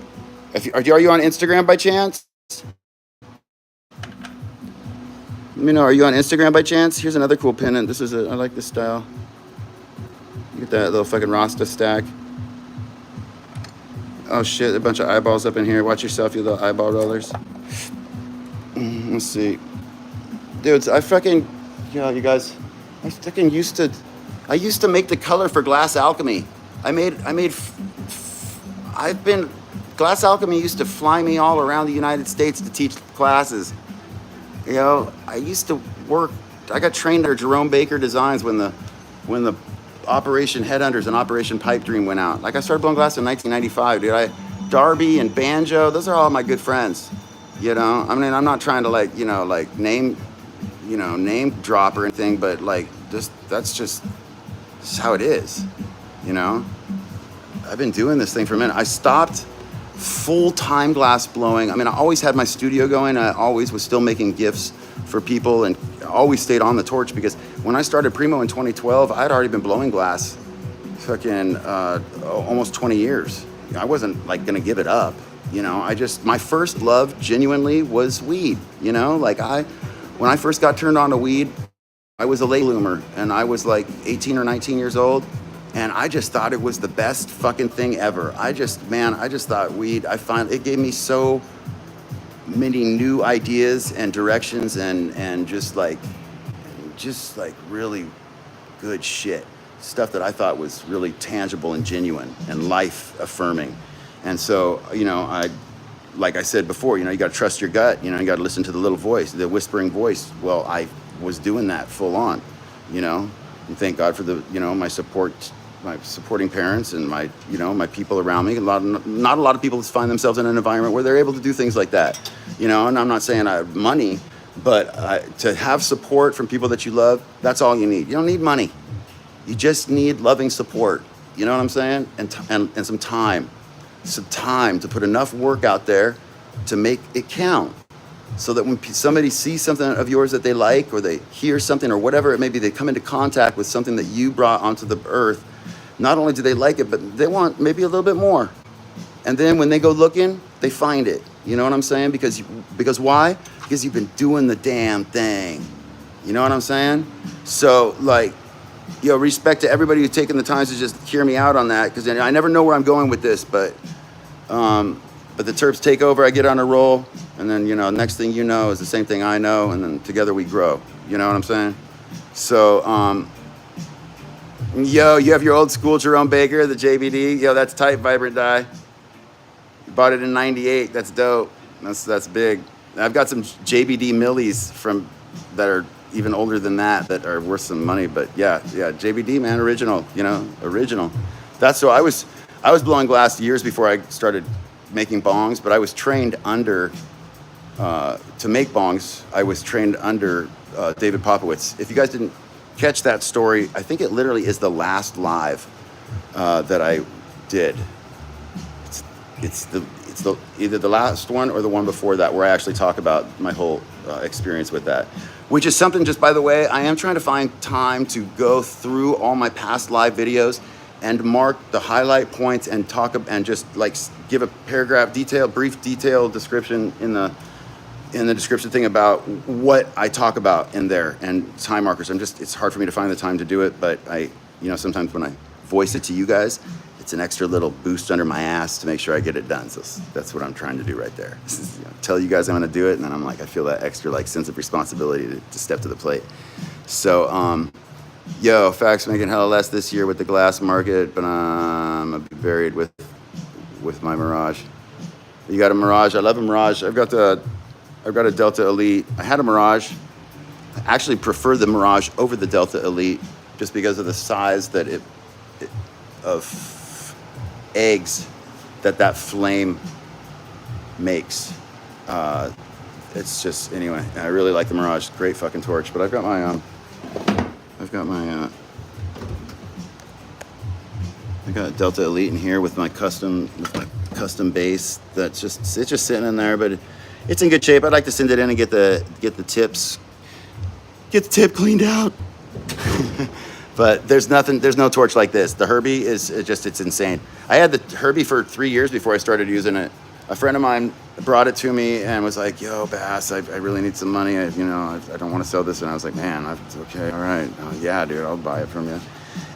Are you on Instagram by chance? Let me know. Are you on Instagram by chance? Here's another cool pendant. I like this style. Look at that little fucking Rasta stack. Oh shit, a bunch of eyeballs up in here. Watch yourself, you little eyeball rollers. Let's see. Dudes, you guys, I used to make the color for Glass Alchemy. Glass Alchemy used to fly me all around the United States to teach classes. You know, I got trained under Jerome Baker Designs when the Operation Headhunters and Operation Pipe Dream went out. Like, I started blowing glass in 1995, dude. Darby and Banjo, those are all my good friends. You know, I mean, I'm not trying to name, name drop or anything, but like, that's how it is, you know? I've been doing this thing for a minute. I stopped full-time glass blowing. I mean, I always had my studio going. I always was still making gifts for people and always stayed on the torch, because when I started Primo in 2012, I'd already been blowing glass fucking almost 20 years. I wasn't like gonna give it up, my first love genuinely was weed, like when I first got turned on to weed, I was a late bloomer and I was like 18 or 19 years old. And I just thought it was the best fucking thing ever. I just thought weed, it gave me so many new ideas and directions and just like really good shit. Stuff that I thought was really tangible and genuine and life affirming. And so, like I said before, you got to trust your gut, you got to listen to the little voice, the whispering voice. Well, I was doing that full on, and thank God for the, my supporting parents and my people around me. Not a lot of people find themselves in an environment where they're able to do things like that, and I'm not saying I have money, but to have support from people that you love, that's all you need. You don't need money. You just need loving support. You know what I'm saying? And some time to put enough work out there to make it count. So that when somebody sees something of yours that they like, or they hear something or whatever it may be, they come into contact with something that you brought onto the earth, not only do they like it, but they want maybe a little bit more. And then when they go looking, they find it. You know what I'm saying? Because why? Because you've been doing the damn thing. You know what I'm saying? So like, respect to everybody who's taken the time to just hear me out on that, because I never know where I'm going with this, but the Terps take over, I get on a roll, and then, next thing you know is the same thing I know, and then together we grow. You know what I'm saying? So, you have your old school Jerome Baker, the JBD. That's tight, Vibrant Dye. You bought it in 98. That's dope. That's big. I've got some JBD Millies that are even older than that are worth some money. But yeah, JBD, man, original. Original. That's so I was blowing glass years before I started making bongs, but I was trained under to make bongs. I was trained under David Popowitz. If you guys didn't catch that story, I think it literally is the last live that I did. It's either the last one or the one before that, where I actually talk about my whole experience with that, which is something, just by the way, I am trying to find time to go through all my past live videos and mark the highlight points and just like give a paragraph brief detailed description in the description thing about what I talk about in there, and time markers. It's hard for me to find the time to do it, but sometimes when I voice it to you guys, it's an extra little boost under my ass to make sure I get it done. So that's what I'm trying to do right there. Tell you guys I'm gonna do it, and then I'm like, I feel that extra like sense of responsibility to step to the plate. So, Facts making hella less this year with the glass market, but I'm gonna be buried with my Mirage. You got a Mirage? I love a Mirage. I've got a Delta Elite. I had a Mirage. I actually prefer the Mirage over the Delta Elite just because of the size that of eggs that flame makes. It's just, anyway, I really like the Mirage. Great fucking torch. But I've got my I got a Delta Elite in here with my custom base. It's just sitting in there, but it's in good shape. I'd like to send it in and get the tip cleaned out. But there's no torch like this. The Herbie it's insane. I had the Herbie for 3 years before I started using it. A friend of mine brought it to me and was like, "Yo, Bass, I really need some money. I don't want to sell this." And I was like, "Man, it's okay, all right, yeah, dude, I'll buy it from you."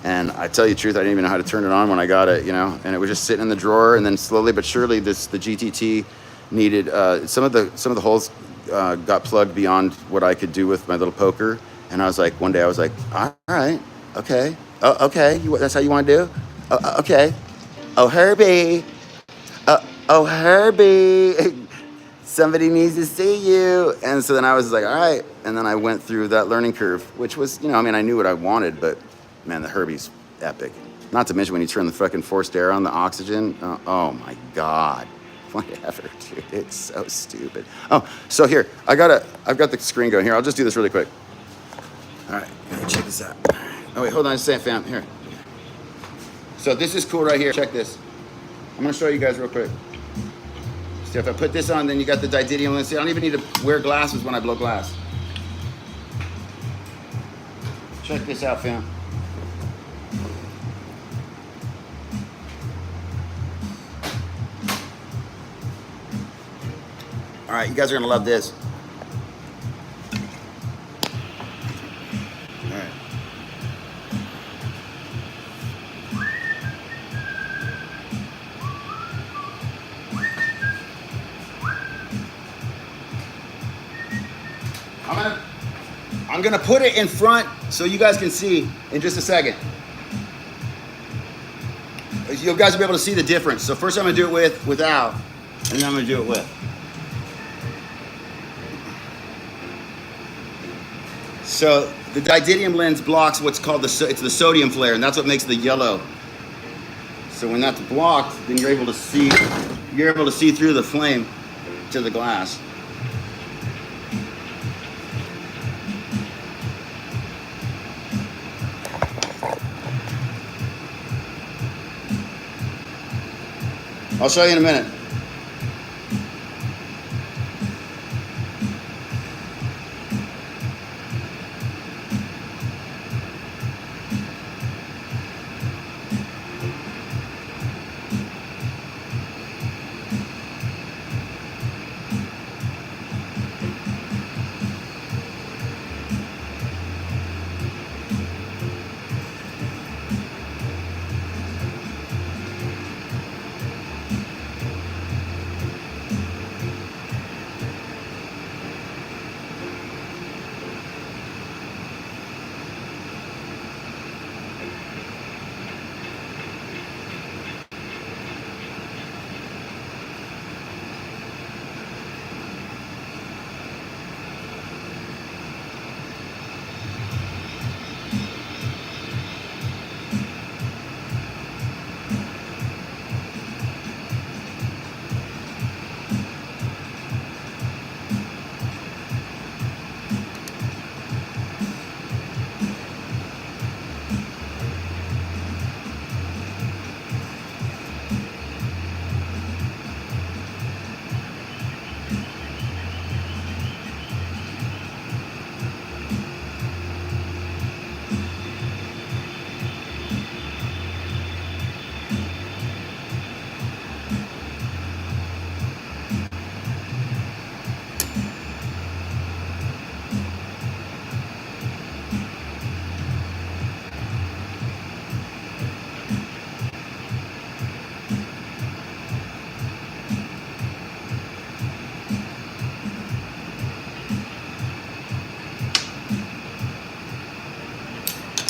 And I tell you the truth, I didn't even know how to turn it on when I got it, and it was just sitting in the drawer. And then slowly but surely, the GTT needed some of the holes got plugged beyond what I could do with my little poker. And I was like, one day I was like, "All right, okay, okay, that's how you want to do? Okay, oh Herbie, oh Herbie, somebody needs to see you." And so then I was like, all right. And then I went through that learning curve, which was, I knew what I wanted, but man, the Herbie's epic. Not to mention when you turn the fucking forced air on, the oxygen, oh my God. Whatever, dude, it's so stupid. Oh, so here, I've got the screen going here. I'll just do this really quick. All right, check this out. Oh wait, hold on a second, fam. Here. So this is cool right here. Check this. I'm gonna show you guys real quick. See, if I put this on, then you got the didymium lens. See, I don't even need to wear glasses when I blow glass. Check this out, fam. All right, you guys are gonna love this. All right. I'm gonna put it in front so you guys can see in just a second. You guys will be able to see the difference. So first I'm gonna do it without, and then I'm gonna do it with. So the didymium lens blocks what's called it's the sodium flare, and that's what makes the yellow. So when that's blocked, then you're able to see through the flame to the glass. I'll show you in a minute.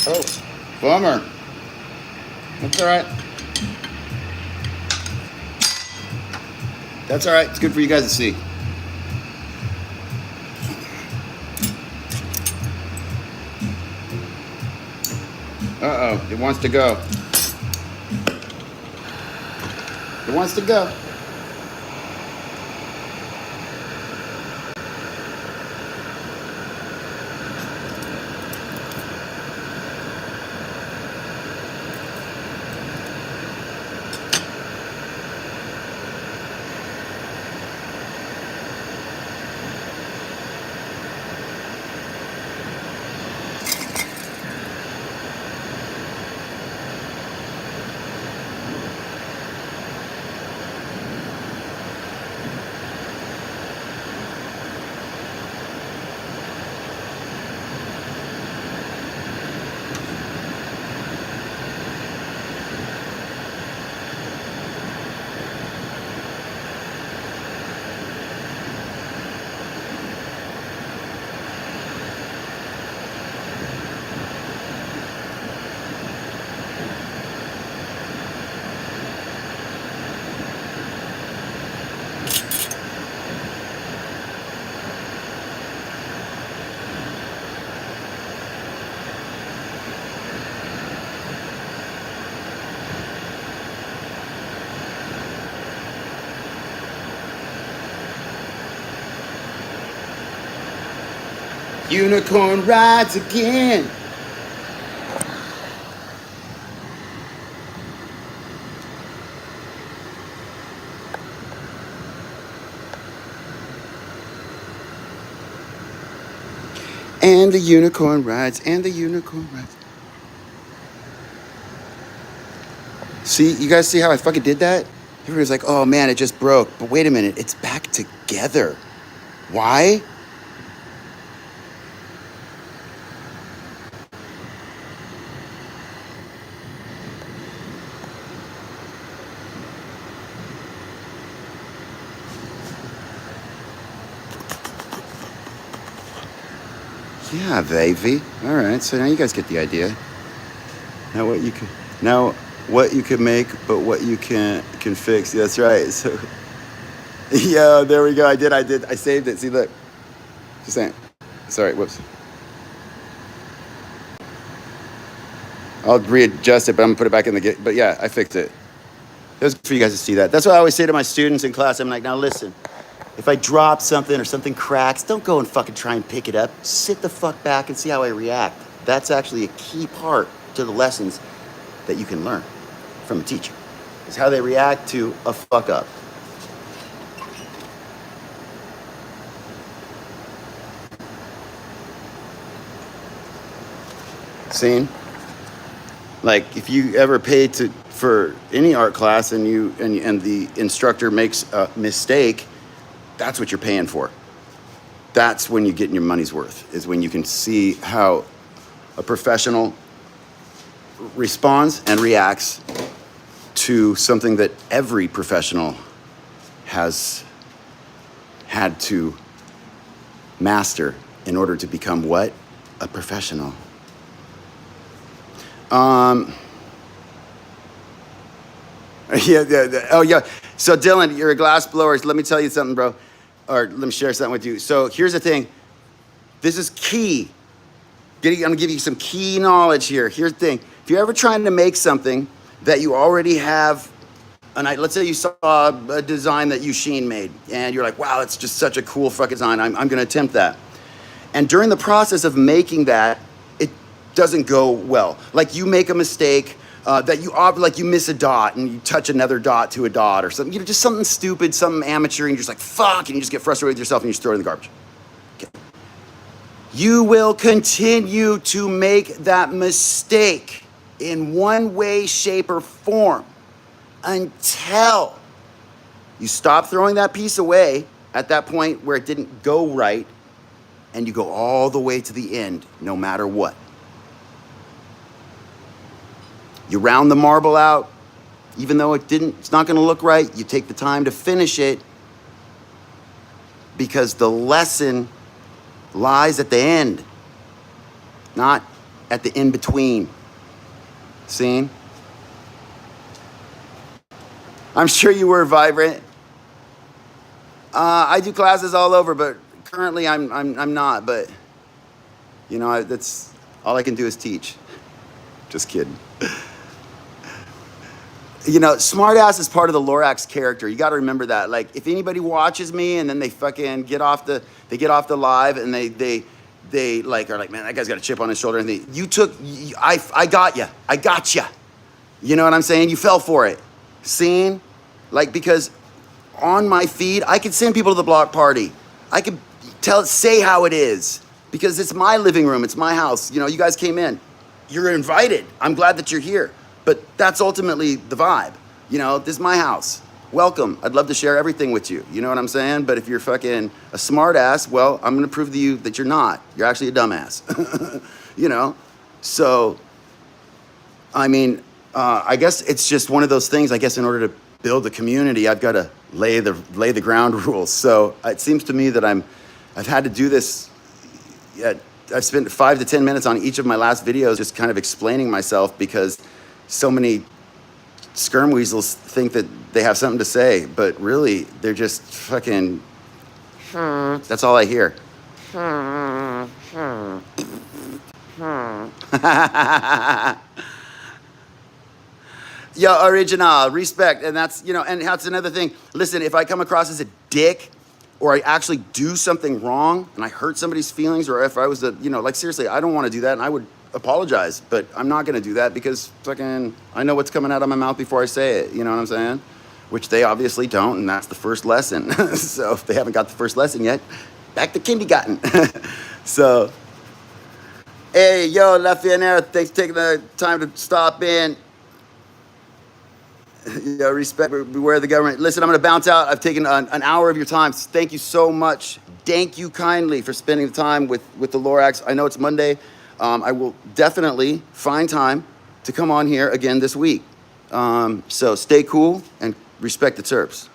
Oh, bummer. That's all right. That's all right. It's good for you guys to see. Uh-oh, it wants to go. It wants to go. Unicorn rides again. And the unicorn rides, and the unicorn rides. See, you guys see how I fucking did that? Everybody's like, oh man, it just broke. But wait a minute, it's back together. Why? Yeah, baby. All right, so now you guys get the idea. Now what you can make, but what you can fix. That's right. So, yeah, there we go. I did. I saved it. See, look. Just saying. Sorry. Whoops. I'll readjust it, but I'm gonna put it back in the gate. But yeah, I fixed it. It was good for you guys to see that. That's what I always say to my students in class. I'm like, now listen. If I drop something or something cracks, don't go and fucking try and pick it up. Sit the fuck back and see how I react. That's actually a key part to the lessons that you can learn from a teacher, is how they react to a fuck up. Seen? Like if you ever pay for any art class and the instructor makes a mistake, that's what you're paying for. That's when you're getting your money's worth, is when you can see how a professional responds and reacts to something that every professional has had to master in order to become what? A professional. Yeah. Oh, yeah. So, Dylan, you're a glass blower. Let me tell you something, bro. Or let me share something with you. So, here's the thing. This is key. I'm going to give you some key knowledge here. Here's the thing. If you're ever trying to make something that you already have, let's say you saw a design that Yusheen made, and you're like, wow, that's just such a cool fucking design. I'm going to attempt that. And during the process of making that, it doesn't go well. Like you make a mistake, that you miss a dot and you touch another dot to a dot or something, just something stupid, something amateur, and you're just like, fuck, and you just get frustrated with yourself and you just throw it in the garbage. Okay. You will continue to make that mistake in one way, shape, or form until you stop throwing that piece away at that point where it didn't go right, and you go all the way to the end, no matter what. You round the marble out, even though it's not gonna look right, you take the time to finish it because the lesson lies at the end, not at the in-between. Seen? I'm sure you were vibrant. I do classes all over, but currently I'm not, but that's all I can do is teach. Just kidding. Smartass is part of the Lorax character. You got to remember that. Like, if anybody watches me and then they fucking get off the live and they like are like, man, that guy's got a chip on his shoulder, and I got you. I got you. You know what I'm saying? You fell for it. Seen? Like, because on my feed, I could send people to the block party. I could say how it is because it's my living room. It's my house. You guys came in. You're invited. I'm glad that you're here. But that's ultimately the vibe. This is my house. Welcome. I'd love to share everything with you. You know what I'm saying? But if you're fucking a smart ass, well, I'm going to prove to you that you're not. You're actually a dumbass. So, I guess it's just one of those things. I guess in order to build a community, I've got to lay the ground rules. So it seems to me that I've had to do this. I've spent 5 to 10 minutes on each of my last videos just kind of explaining myself because so many skirm weasels think that they have something to say, but really they're just fucking, that's all I hear. Yo, original, respect, and that's, and that's another thing. Listen, if I come across as a dick or I actually do something wrong and I hurt somebody's feelings, or if I was like seriously, I don't want to do that and I would apologize, but I'm not going to do that because fucking I know what's coming out of my mouth before I say it. You know what I'm saying? Which they obviously don't, and that's the first lesson. So if they haven't got the first lesson yet, back to kindergarten. So, hey, yo, Lafayette, thanks for taking the time to stop in. Respect, beware the government. Listen, I'm going to bounce out. I've taken an hour of your time. Thank you so much. Thank you kindly for spending the time with the Lorax. I know it's Monday. I will definitely find time to come on here again this week. So stay cool and respect the Terps.